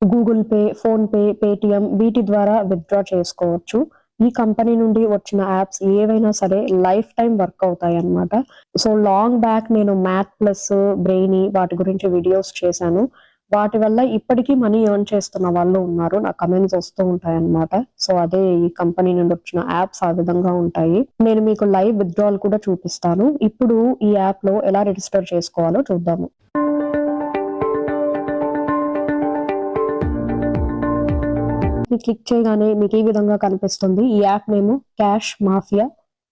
Google pay, phone pay, Paytm వీటి ద్వారా withdraw చేసుకోవచ్చు. ఈ కంపెనీ నుండి వచ్చిన యాప్స్ ఏవైనా సరే లైఫ్ టైమ్ వర్క్ అవుతాయన్నమాట. సో, లాంగ్ బ్యాక్ నేను మ్యాథ్ ప్లస్, బ్రెయినీ వాటి గురించి వీడియోస్ చేశాను. వాటి వల్ల ఇప్పటికీ మనీ ఎర్న్ చేస్తున్న వాళ్ళు ఉన్నారు. నాకు కమెంట్స్ వస్తూ ఉంటాయన్నమాట. సో, అదే ఈ కంపెనీ నుండి వచ్చిన యాప్స్ ఆ విధంగా ఉంటాయి. నేను మీకు లైవ్ విత్‌డ్రాల్ కూడా చూపిస్తాను. ఇప్పుడు ఈ యాప్‌లో ఎలా రిజిస్టర్ చేసుకోవాలో చూద్దాము. క్లిక్ చేయగానే మీకు ఈ విధంగా కనిపిస్తుంది. ఈ యాప్ నేమ్ క్యాష్ మాఫియా.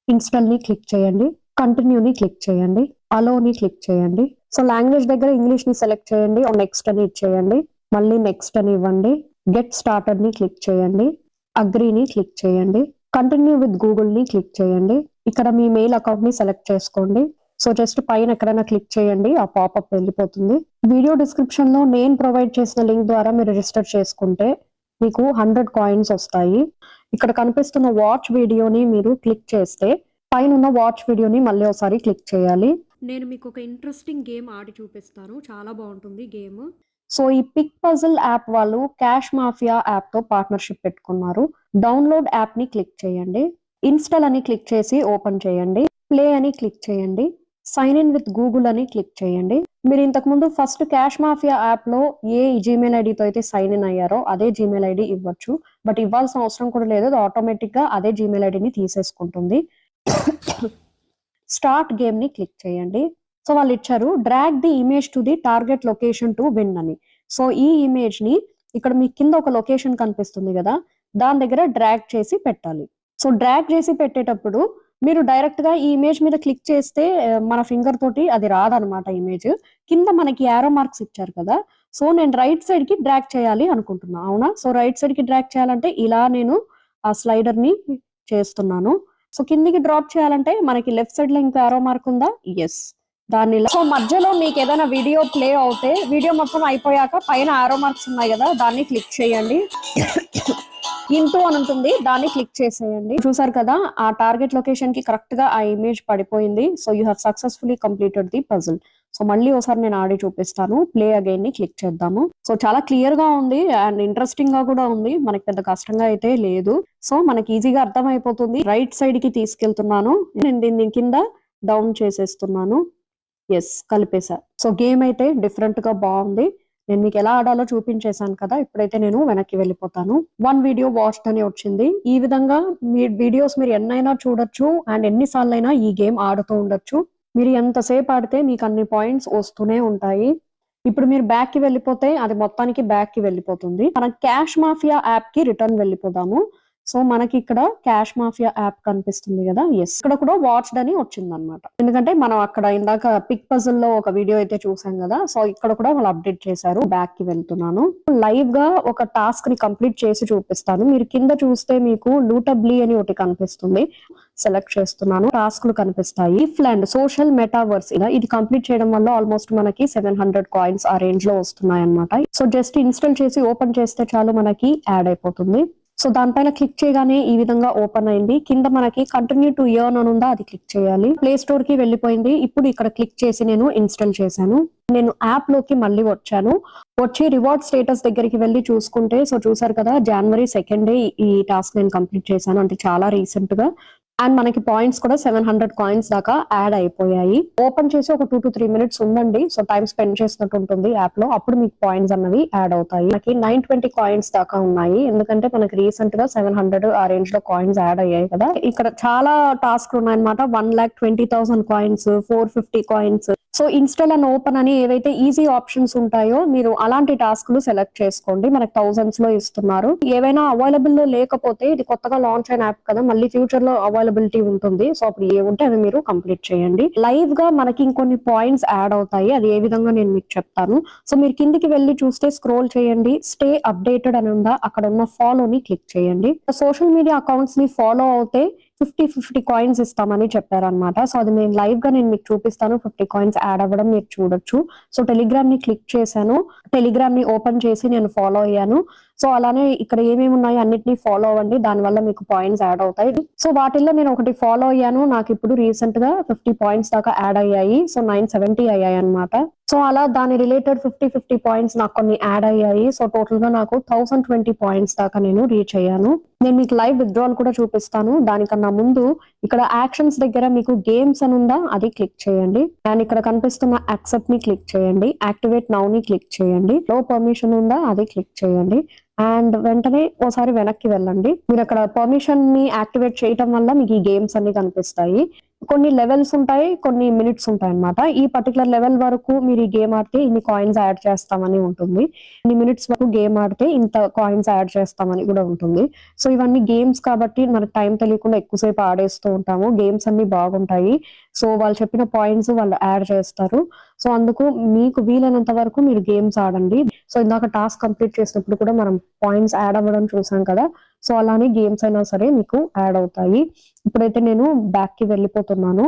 ఇన్‌స్టాల్‌ని క్లిక్ చేయండి. కంటిన్యూని క్లిక్ చేయండి. అలోని క్లిక్ చేయండి. సో, లాంగ్వేజ్ దగ్గర ఇంగ్లీష్‌ని సెలెక్ట్ చేయండి. నెక్స్ట్ అని ఇచ్చేయండి. మళ్ళీ నెక్స్ట్ అని ఇవ్వండి. గెట్ స్టార్టెడ్‌ని క్లిక్ చేయండి. అగ్రీని క్లిక్ చేయండి. కంటిన్యూ విత్ గూగుల్‌ని క్లిక్ చేయండి. ఇక్కడ మీ మెయిల్ అకౌంట్‌ని సెలెక్ట్ చేసుకోండి. సో, జస్ట్ పైన ఎక్కడైనా క్లిక్ చేయండి. ఆ పాపప్ వెళ్ళిపోతుంది. వీడియో డిస్క్రిప్షన్‌లో నేను ప్రొవైడ్ చేసిన లింక్ ద్వారా మీరు రిజిస్టర్ చేసుకుంటే మీకు 100 కాయిన్స్ వస్తాయి. ఇక్కడ కనిపిస్తున్న వాచ్ వీడియోని మీరు క్లిక్ చేస్తే పైనున్న వాచ్ వీడియోని మళ్ళీ ఒకసారి క్లిక్ చేయాలి. నేను మీకు ఒక ఇంట్రెస్టింగ్ గేమ్ ఆడి చూపిస్తాను. చాలా బాగుంటుంది గేమ్. సో, ఈ పిక్ పజిల్ యాప్ వాళ్ళు క్యాష్ మాఫియా యాప్‌తో పార్ట్నర్‌షిప్ పెట్టుకున్నారు. డౌన్‌లోడ్ యాప్‌ని క్లిక్ చేయండి. ఇన్‌స్టాల్ అని క్లిక్ చేసి ఓపెన్ చేయండి. ప్లే అని క్లిక్ చేయండి. సైన్ ఇన్ విత్ గూగుల్ అని క్లిక్ చేయండి. మీరు ఇంతకుముందు ఫస్ట్ క్యాష్ మాఫియా యాప్‌లో ఏ జీమెయిల్ ఐడీతో అయితే సైన్ ఇన్ అయ్యారో అదే జీమెయిల్ ఐడీ ఇవ్వచ్చు. బట్ ఇవ్వాల్సిన అవసరం కూడా లేదు. అది ఆటోమేటిక్‌గా అదే జీమెయిల్ ఐడీని తీసేసుకుంటుంది. స్టార్ట్ గేమ్‌ని క్లిక్ చేయండి. సో, వాళ్ళు ఇచ్చారు drag the image to the target location to win అని. సో, ఈ ఇమేజ్‌ని ఇక్కడ మీ కింద ఒక లొకేషన్ కనిపిస్తుంది గదా! దాని దగ్గర డ్రాగ్ చేసి పెట్టాలి. సో, డ్రాగ్ చేసి పెట్టేటప్పుడు మీరు డైరెక్ట్‌గా ఈ ఇమేజ్ మీద క్లిక్ చేస్తే మన ఫింగర్ తోటి అది రాదనమాట ఇమేజ్. కింద మనకి యారో మార్క్స్ ఇచ్చారు కదా! సో, నేను రైట్ సైడ్‌కి డ్రాగ్ చేయాలి అనుకుంటున్నా. అవునా? సో, రైట్ సైడ్‌కి డ్రాగ్ చేయాలంటే ఇలా నేను ఆ స్లైడర్‌ని చేస్తున్నాను. సో, కిందికి డ్రాప్ చేయాలంటే మనకి లెఫ్ట్ సైడ్‌లో ఇంకో యారో మార్క్ ఉందా? యెస్. దాన్ని సో, మధ్యలో మీకేదైనా వీడియో ప్లే అవుతే వీడియో మొత్తం అయిపోయాక పైన యారో మార్క్స్ ఉన్నాయి గదా! దాన్ని క్లిక్ చేయండి. ఇంటూ అని ఉంటుంది. దాన్ని క్లిక్ చేసేయండి. చూసారు కదా! ఆ టార్గెట్ లొకేషన్‌కి కరెక్ట్‌గా ఆ ఇమేజ్ పడిపోయింది. So, you have successfully completed the puzzle. So, మళ్ళీ ఒకసారి నేను ఆడి చూపిస్తాను. ప్లే అగైన్‌ని క్లిక్ చేద్దాము. సో, చాలా క్లియర్‌గా ఉంది అండ్ ఇంట్రెస్టింగ్‌గా కూడా ఉంది. మనకి పెద్ద కష్టంగా అయితే లేదు. సో, మనకి ఈజీగా అర్థమైపోతుంది. రైట్ సైడ్‌కి తీసుకెళ్తున్నాను. నేను దీన్ని కింద డౌన్ చేసేస్తున్నాను. యెస్. కలిపేసా. సో, గేమ్ అయితే డిఫరెంట్‌గా బావుంది. నేను మీకెలా ఆడాలో చూపించేసాను కదా! ఇప్పుడైతే నేను వెనక్కి వెళ్ళిపోతాను. 1 వీడియో వాచ్డ్ అని వచ్చింది. ఈ విధంగా మీ వీడియోస్ మీరు ఎన్నైనా చూడొచ్చు అండ్ ఎన్ని సార్లైనా ఈ గేమ్ ఆడుతూ ఉండొచ్చు. మీరు ఎంతసేపు ఆడితే మీకన్ని పాయింట్స్ వస్తూనే ఉంటాయి. ఇప్పుడు మీరు బ్యాక్‌కి వెళ్ళిపోతే అది మొత్తానికి బ్యాక్‌కి వెళ్ళిపోతుంది. మనం క్యాష్ మాఫియా యాప్‌కి రిటర్న్ వెళ్ళిపోదాము. సో, మనకిక్కడ క్యాష్ మాఫియా యాప్ కనిపిస్తుంది గదా! యెస్. ఇక్కడ కూడా వాచ్డ్ అని వచ్చిందనమాట. ఎందుకంటే మనం అక్కడ ఇందాక పిక్ పజిల్‌లో ఒక వీడియో అయితే చూసాం గదా! సో, ఇక్కడ కూడా వాళ్ళు అప్డేట్ చేశారు. బ్యాక్‌కి వెళ్తున్నాను. లైవ్‌గా ఒక టాస్క్‌ని కంప్లీట్ చేసి చూపిస్తాను. మీరు కింద చూస్తే మీకు లూటబ్లీ అని ఒకటి కనిపిస్తుంది. సెలెక్ట్ చేస్తున్నాను. టాస్క్‌లు కనిపిస్తాయి. ఇఫ్లాండ్ సోషల్ మెటావర్స్ ఇది కంప్లీట్ చేయడం వల్ల ఆల్మోస్ట్ మనకి 700 కాయిన్స్ ఆ రేంజ్‌లో వస్తున్నాయన్నమాట. సో, జస్ట్ ఇన్‌స్టాల్ చేసి ఓపెన్ చేస్తే చాలు మనకి యాడ్ అయిపోతుంది. సో, దానిపైన క్లిక్ చేయగానే ఈ విధంగా ఓపెన్ అయింది. కింద మనకి కంటిన్యూ టు ఎర్న్ అని ఉందా అది క్లిక్ చేయాలి. ప్లే స్టోర్‌కి వెళ్ళిపోయింది. ఇప్పుడు ఇక్కడ క్లిక్ చేసి నేను ఇన్‌స్టాల్ చేశాను. నేను యాప్‌లోకి మళ్ళీ వచ్చాను. వచ్చి రివార్డ్ స్టేటస్ దగ్గరికి వెళ్లి చూసుకుంటే సో, చూసారు కదా! జనవరి 2 ఈ టాస్క్ నేను కంప్లీట్ చేశాను. అంటే చాలా రీసెంట్‌గా. అండ్ మనకి పాయింట్స్ కూడా 700 కాయిన్స్ దాకా యాడ్ అయిపోయాయి. ఓపెన్ చేసి ఒక 2-3 మినిట్స్ ఉండండి. సో, టైమ్ స్పెండ్ చేసినట్టు ఉంటుంది యాప్‌లో. అప్పుడు మీకు పాయింట్స్ అన్నవి యాడ్ అవుతాయి. మనకి 920 కాయిన్స్ దాకా ఉన్నాయి. ఎందుకంటే మనకి రీసెంట్‌గా 700 ఆ రేంజ్‌లో కాయిన్స్ యాడ్ అయ్యాయి కదా! ఇక్కడ చాలా టాస్క్‌లు ఉన్నాయన్నమాట. 1,20,000 coins, 450 coins. So, install and open అని ఏవైతే ఈజీ ఆప్షన్స్ ఉంటాయో మీరు అలాంటి టాస్క్‌లు సెలెక్ట్ చేసుకోండి. మనకు థౌసండ్స్‌లో ఇస్తున్నారు. ఏవైనా అవైలబుల్‌లో లేకపోతే ఇది కొత్తగా లాంచ్ అయిన యాప్ కదా! మళ్ళీ ఫ్యూచర్‌లో అవైలబిలిటీ ఉంటుంది. సో, అప్పుడు ఏవుంటే అవి మీరు కంప్లీట్ చేయండి. లైవ్‌గా మనకి ఇంకొన్ని పాయింట్స్ యాడ్ అవుతాయి. అది ఏ విధంగా నేను మీకు చెప్తాను. సో, మీరు కిందికి వెళ్లి చూస్తే స్క్రోల్ చేయండి. స్టే అప్డేటెడ్ అని ఉందా అక్కడ ఉన్న ఫాలోని క్లిక్ చేయండి. సోషల్ మీడియా అకౌంట్స్‌ని ఫాలో అవుతే 50 కాయిన్స్ ఇస్తామని చెప్పారనమాట. సో, అది నేను లైవ్‌గా నేను మీకు చూపిస్తాను. 50 కాయిన్స్ యాడ్ అవ్వడం మీరు చూడొచ్చు. సో, టెలిగ్రామ్‌ని క్లిక్ చేశాను. టెలిగ్రామ్‌ని ఓపెన్ చేసి నేను ఫాలో అయ్యాను. సో, అలానే ఇక్కడ ఏమేమి ఉన్నాయో అన్నిటిని ఫాలో అవ్వండి. దానివల్ల మీకు పాయింట్స్ యాడ్ అవుతాయి. సో, వాటిల్లో నేను ఒకటి ఫాలో అయ్యాను. నాకిప్పుడు రీసెంట్‌గా 50 పాయింట్స్ దాకా యాడ్ అయ్యాయి. సో, 970 అయ్యాయన్నమాట. సో అలా దాని రిలేటెడ్ 50 పాయింట్స్ నాకు కొన్ని యాడ్ అయ్యాయి. సో టోటల్ గా నాకు 1020 పాయింట్స్ దాకా నేను రీచ్ అయ్యాను. నేను మీకు లైవ్ విత్డ్రాల్ కూడా చూపిస్తాను. దానికన్నా ముందు ఇక్కడ యాక్షన్స్ దగ్గర మీకు గేమ్స్ అని ఉందా, అది క్లిక్ చేయండి. అండ్ ఇక్కడ కనిపిస్తున్న యాక్సెప్ట్ ని క్లిక్ చేయండి. యాక్టివేట్ నౌ ని క్లిక్ చేయండి. లో పర్మిషన్ ఉందా, అది క్లిక్ చేయండి. అండ్ వెంటనే ఓసారి వెనక్కి వెళ్ళండి. మీరు అక్కడ పర్మిషన్ ని యాక్టివేట్ చేయటం వల్ల మీకు ఈ గేమ్స్ అన్ని కనిపిస్తాయి. కొన్ని లెవెల్స్ ఉంటాయి, కొన్ని మినిట్స్ ఉంటాయి అన్నమాట. ఈ పర్టికులర్ లెవెల్ వరకు మీరు ఈ గేమ్ ఆడితే ఇన్ని కాయిన్స్ యాడ్ చేస్తామని ఉంటుంది. ఇన్ని మినిట్స్ వరకు గేమ్ ఆడితే ఇంత కాయిన్స్ యాడ్ చేస్తామని కూడా ఉంటుంది. సో ఇవన్నీ గేమ్స్ కాబట్టి మనకు టైం తెలియకుండా ఎక్కువసేపు ఆడేస్తూ ఉంటాము. గేమ్స్ అన్ని బాగుంటాయి. సో వాళ్ళు చెప్పిన పాయింట్స్ వాళ్ళు యాడ్ చేస్తారు. సో అందుకు మీకు వీలైనంత వరకు మీరు గేమ్స్ ఆడండి. సో ఇందాక టాస్క్ కంప్లీట్ చేసినప్పుడు కూడా మనం పాయింట్స్ యాడ్ అవ్వడం చూసాం కదా. సో అలానే గేమ్స్ అయినా సరే మీకు యాడ్ అవుతాయి. ఇప్పుడైతే నేను బ్యాక్ కి వెళ్ళిపోతున్నాను.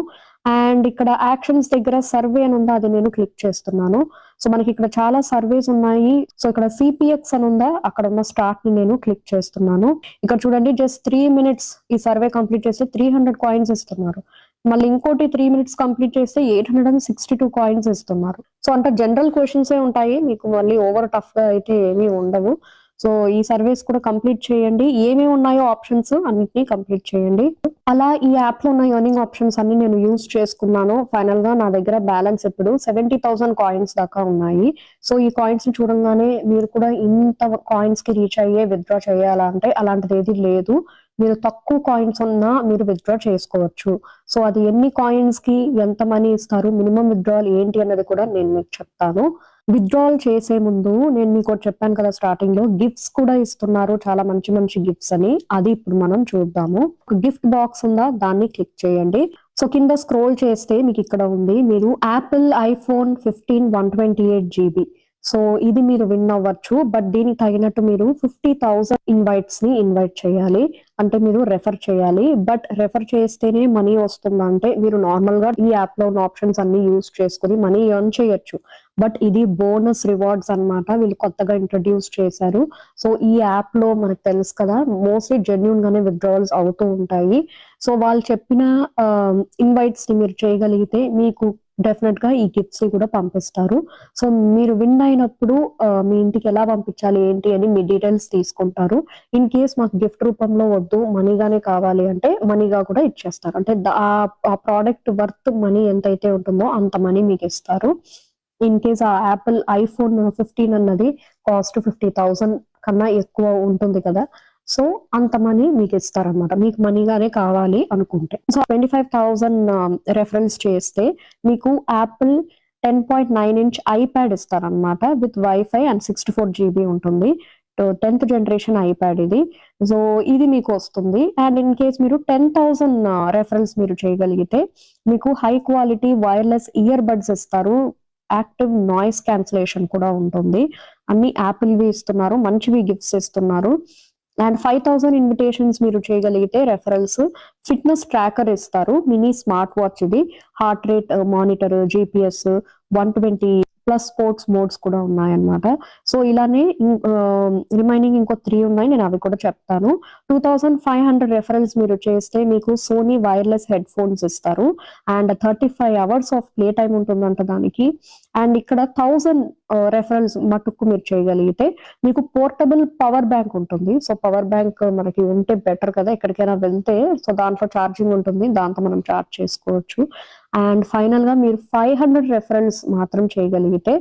అండ్ ఇక్కడ యాక్షన్స్ దగ్గర సర్వే అని ఉందా, అది నేను క్లిక్ చేస్తున్నాను. సో మనకి ఇక్కడ చాలా సర్వేస్ ఉన్నాయి. సో ఇక్కడ సిపిఎక్స్ అని ఉందా, అక్కడ ఉన్న స్టార్ట్ ని నేను క్లిక్ చేస్తున్నాను. ఇక్కడ చూడండి, జస్ట్ 3 minutes ఈ సర్వే కంప్లీట్ చేస్తే 300 కాయిన్స్ ఇస్తున్నారు. మళ్ళీ ఇంకోటి 3 minutes కంప్లీట్ చేస్తే 862 కాయిన్స్ ఇస్తున్నారు. సో అంటే జనరల్ క్వశ్చన్స్ ఉంటాయి, మీకు మళ్ళీ ఓవర్ టఫ్ గా అయితే ఏమీ ఉండవు. సో ఈ సర్వీస్ కూడా కంప్లీట్ చేయండి. ఏమేమి ఉన్నాయో ఆప్షన్స్ అన్నిటినీ కంప్లీట్ చేయండి. అలా ఈ యాప్ లో ఉన్న ఎర్నింగ్ ఆప్షన్స్ అన్ని నేను యూజ్ చేసుకున్నాను. ఫైనల్ గా నా దగ్గర బ్యాలెన్స్ ఇప్పుడు 70,000 కాయిన్స్ దాకా ఉన్నాయి. సో ఈ కాయిన్స్ ని చూడంగానే మీరు కూడా ఇంత కాయిన్స్ కి రీచ్ అయ్యే విత్డ్రా చేయాలంటే అలాంటిది ఏది లేదు. మీరు తక్కువ కాయిన్స్ ఉన్నా మీరు విత్డ్రా చేసుకోవచ్చు. సో అది ఎన్ని కాయిన్స్ కి ఎంత మనీ ఇస్తారు, మినిమం విత్డ్రాల్ ఏంటి అన్నది కూడా నేను మీకు చెప్తాను. విత్డ్రాల్ చేసే ముందు నేను మీకు చెప్పాను కదా స్టార్టింగ్ లో, గిఫ్ట్స్ కూడా ఇస్తున్నారు, చాలా మంచి మంచి గిఫ్ట్స్ అని. అది ఇప్పుడు మనం చూద్దాము. గిఫ్ట్ బాక్స్ ఉందా, దాన్ని క్లిక్ చేయండి. సో కింద స్క్రోల్ చేస్తే మీకు ఇక్కడ ఉంది, మీరు యాపిల్ ఐఫోన్ 15 128GB. సో ఇది మీరు విన్ అవ్వచ్చు. బట్ దీనికి తగినట్టు మీరు 50,000 ఇన్వైట్స్ ని ఇన్వైట్ చేయాలి. అంటే మీరు రెఫర్ చేయాలి. బట్ రెఫర్ చేస్తేనే మనీ వస్తుందంటే మీరు నార్మల్ గా ఈ యాప్ లో ఉన్న ఆప్షన్స్ అన్ని యూజ్ చేసుకుని మనీ ఎర్న్ చేయొచ్చు. బట్ ఇది బోనస్ రివార్డ్స్ అన్నమాట, వీళ్ళు కొత్తగా ఇంట్రడ్యూస్ చేశారు. సో ఈ యాప్ లో మనకు తెలుసు కదా, మోస్ట్లీ జెన్యున్ గానే విత్డ్రాల్స్ అవుతూ ఉంటాయి. సో వాళ్ళు చెప్పిన ఇన్వైట్స్ ని మీరు చేయగలిగితే మీకు డెఫినెట్ గా ఈ గిఫ్ట్స్ కూడా పంపిస్తారు. సో మీరు విన్ అయినప్పుడు మీ ఇంటికి ఎలా పంపించాలి ఏంటి అని మీ డీటెయిల్స్ తీసుకుంటారు. ఇన్ కేస్ మాకు గిఫ్ట్ రూపంలో వద్దు, మనీగానే కావాలి అంటే మనీగా కూడా ఇచ్చేస్తారు. అంటే ఆ ప్రోడక్ట్ వర్త్ మనీ ఎంతైతే ఉంటుందో అంత మనీ మీకు ఇస్తారు. ఇన్ కేస్ ఆ యాపిల్ ఐఫోన్ 15 అన్నది కాస్ట్ 50,000 కన్నా ఎక్కువ ఉంటుంది కదా, సో అంత మనీ మీకు ఇస్తారనమాట, మీకు మనీగానే కావాలి అనుకుంటే. సో 25,000 రెఫరెన్స్ చేస్తే మీకు యాపిల్ 10.9-inch ఐప్యాడ్ ఇస్తారనమాట విత్ వైఫై అండ్ 64GB ఉంటుంది. 10th జనరేషన్ ఐప్యాడ్ ఇది. సో ఇది మీకు వస్తుంది. అండ్ ఇన్ కేస్ మీరు 10,000 రెఫరెన్స్ మీరు చేయగలిగితే మీకు high quality wireless ear buds ఇస్తారు. యాక్టివ్ నాయిస్ క్యాన్సిలేషన్ కూడా ఉంటుంది. అన్ని యాపిల్వి ఇస్తున్నారు, మంచివి గిఫ్ట్స్ ఇస్తున్నారు. అండ్ 5,000 ఇన్విటేషన్స్ మీరు చేయగలిగితే రెఫరల్స్ ఫిట్నెస్ ట్రాకర్ ఇస్తారు. మినీ స్మార్ట్ వాచ్ ఇది, heart rate monitor, GPS, 120+ sports modes కూడా ఉన్నాయన్నమాట. సో ఇలానే రిమైనింగ్ ఇంకో 3 ఉన్నాయి, నేను అవి కూడా చెప్తాను. 2,500 రెఫరల్స్ మీరు చేస్తే మీకు సోనీ వైర్లెస్ హెడ్ ఫోన్స్ ఇస్తారు. And 35 hours of play time ఉంటుందంట దానికి. అండ్ ఇక్కడ 1000 రెఫరల్స్ మటుకు మీరు చేయగలిగితే మీకు పోర్టబుల్ పవర్ బ్యాంక్ ఉంటుంది. సో పవర్ బ్యాంక్ మనకి ఉంటే బెటర్ కదా, ఎక్కడికైనా వెళ్తే. సో దాంట్లో ఛార్జింగ్ ఉంటుంది, దాంతో మనం ఛార్జ్ చేసుకోవచ్చు. అండ్ ఫైనల్ గా మీరు 500 రెఫరల్స్ మాత్రం చేయగలిగితే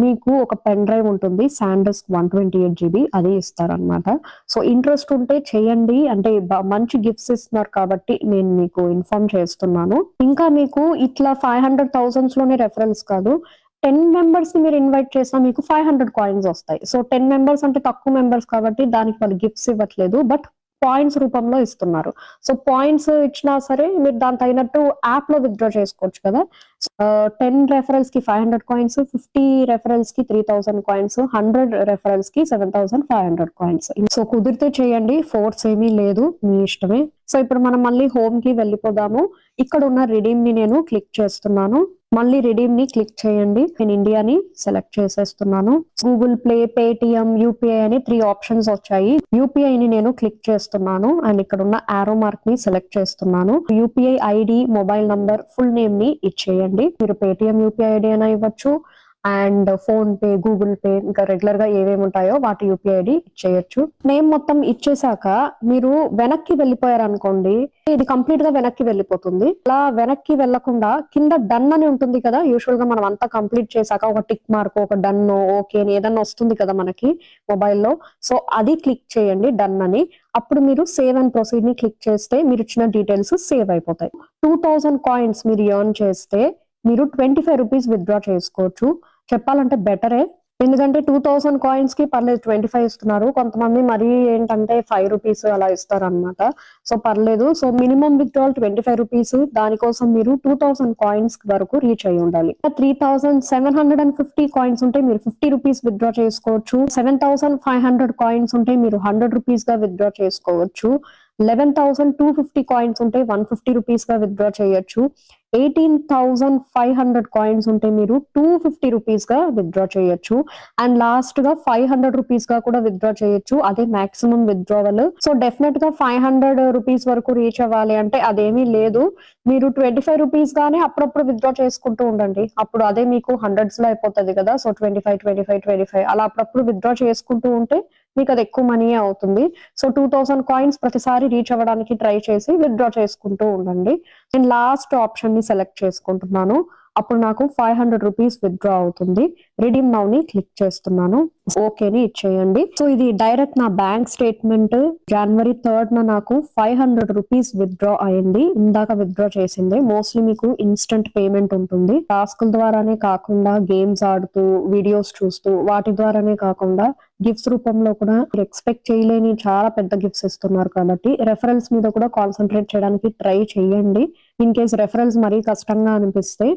మీకు ఒక పెన్ డ్రైవ్ ఉంటుంది, శాండిస్క్ 128GB, అది ఇస్తారనమాట. సో ఇంట్రెస్ట్ ఉంటే చేయండి, అంటే మంచి గిఫ్ట్స్ ఇస్తున్నారు కాబట్టి నేను మీకు ఇన్ఫార్మ్ చేస్తున్నాను. ఇంకా మీకు ఇట్లా 500,000 లోనే రెఫరెన్స్ కాదు, 10 members ని మీరు ఇన్వైట్ చేసినా మీకు 500 కాయిన్స్ వస్తాయి. సో 10 members అంటే తక్కువ మెంబర్స్ కాబట్టి దానికి వాళ్ళు గిఫ్ట్స్ ఇవ్వట్లేదు, బట్ పాయింట్స్ రూపంలో ఇస్తున్నారు. సో పాయింట్స్ ఇచ్చినా సరే మీరు దాని తగినట్టు యాప్ లో విత్డ్రా చేసుకోవచ్చు కదా. 10 రెఫరల్స్ కి 500 కాయిన్స్, 50 రెఫరల్స్ కి 3,000 కాయిన్స్, 100 రెఫరల్స్ కి 7,500 కాయిన్స్. సో కుదిరితే చేయండి, ఫోర్స్ ఏమీ లేదు, మీ ఇష్టమే. సో ఇప్పుడు మనం మళ్ళీ హోమ్ కి వెళ్ళిపోదాము. ఇక్కడ ఉన్న రిడీమ్ ని నేను క్లిక్ చేస్తున్నాను. మళ్ళీ రిడీమ్ ని క్లిక్ చేయండి. నేను ఇండియాని సెలెక్ట్ చేసేస్తున్నాను. గూగుల్ ప్లే, పేటిఎం, యూపీఐ అని 3 ఆప్షన్స్ వచ్చాయి. యూపీఐ ని నేను క్లిక్ చేస్తున్నాను. అండ్ ఇక్కడ ఉన్న ఆరో మార్క్ ని సెలెక్ట్ చేస్తున్నాను. UPI ID, mobile number, full name ని ఇచ్చేయండి. మీరు పేటిఎం యూపీఐ ఐడి అయినా ఇవ్వచ్చు, and phone pay, Google pay, ఇంకా రెగ్యులర్ గా ఏవేమి ఉంటాయో వాటి యూపీఐ ఐడి ఇచ్చేయచ్చు. నేమ్ మొత్తం ఇచ్చేసాక మీరు వెనక్కి వెళ్ళిపోయారు అనుకోండి, ఇది కంప్లీట్ గా వెనక్కి వెళ్ళిపోతుంది. అలా వెనక్కి వెళ్లకుండా కింద డన్ అని ఉంటుంది కదా, యూజువల్ గా మనం అంతా కంప్లీట్ చేశాక ఒక టిక్ మార్క్, ఒక డన్, ఓకే అని ఏదన్నా వస్తుంది కదా మనకి మొబైల్లో. సో అది క్లిక్ చేయండి డన్ అని. అప్పుడు మీరు సేవ్ అండ్ ప్రొసీడ్ ని క్లిక్ చేస్తే మీరు ఇచ్చిన డీటెయిల్స్ సేవ్ అయిపోతాయి. 2000 కాయిన్స్ మీరు ఎర్న్ చేస్తే మీరు 25 రూపీస్ విత్డ్రా చేసుకోవచ్చు. చెప్పాలంటే బెటరే, ఎందుకంటే 2000 కాయిన్స్ కి పర్లేదు 25 ఇస్తున్నారు. కొంతమంది మరీ ఏంటంటే 5 రూపీస్ అలా ఇస్తారు అనమాట. సో పర్లేదు. So minimum withdrawal 25 rupees. దానికోసం మీరు 2000 కాయిన్స్ వరకు రీచ్ అయ్యి ఉండాలి. 3750 కాయిన్స్ ఉంటే మీరు 50 రూపీస్ విత్డ్రా చేసుకోవచ్చు. 7500 కాయిన్స్ ఉంటే మీరు 100 రూపీస్ గా విత్డ్రా చేసుకోవచ్చు. 11250 కాయిన్స్ ఉంటే 150 రూపీస్ గా విత్డ్రా చేయొచ్చు. 18500 కాయిన్స్ ఉంటే మీరు 250 రూపీస్ గా విత్డ్రా చేయొచ్చు. అండ్ లాస్ట్ గా 500 రూపీస్ గా కూడా విత్డ్రా చేయొచ్చు. అదే మాక్సిమం విత్డ్రావల్. సో డెఫినెట్ గా 500 రూపీస్ వరకు రీచ్ అవ్వాలి అంటే అదేమీ లేదు. మీరు 25 రూపీస్ గానే అప్పుడప్పుడు విత్డ్రా చేసుకుంటూ ఉండండి. అప్పుడు అదే మీకు హండ్రెడ్స్ లో అయిపోతుంది కదా. సో 25 అలా అప్పుడప్పుడు విత్డ్రా చేసుకుంటూ ఉంటే మీకు అది ఎక్కువ మనీ అవుతుంది. సో 2000 కాయిన్స్ ప్రతిసారి రీచ్ అవ్వడానికి ట్రై చేసి విత్డ్రా చేసుకుంటూ ఉండండి. నేను లాస్ట్ ఆప్షన్ ని సెలెక్ట్ చేసుకుంటున్నాను. అప్పుడు నాకు 500 రూపీస్ విత్డ్రా అవుతుంది. రిడీమ్ నౌ ని క్లిక్ చేస్తున్నాను. ఓకేని ఇచ్చేయండి. సో ఇది డైరెక్ట్ నా బ్యాంక్ స్టేట్మెంట్. జనవరి 3rd నాకు 500 రూపీస్ విత్డ్రా అయింది. ఇందాక విత్డ్రా చేసింది. మోస్ట్లీ మీకు ఇన్స్టెంట్ పేమెంట్ ఉంటుంది. టాస్కుల ద్వారానే కాకుండా గేమ్స్ ఆడుతూ, వీడియోస్ చూస్తూ, వాటి ద్వారానే కాకుండా గిఫ్ట్స్ రూపంలో కూడా ఎక్స్పెక్ట్ చేయలేని చాలా పెద్ద గిఫ్ట్స్ ఇస్తున్నారు. కాబట్టి రెఫరల్స్ మీద కూడా కాన్సన్ట్రేట్ చేయడానికి ట్రై చేయండి. ఇన్ కేస్ రెఫరల్స్ మరీ కష్టంగా అనిపిస్తే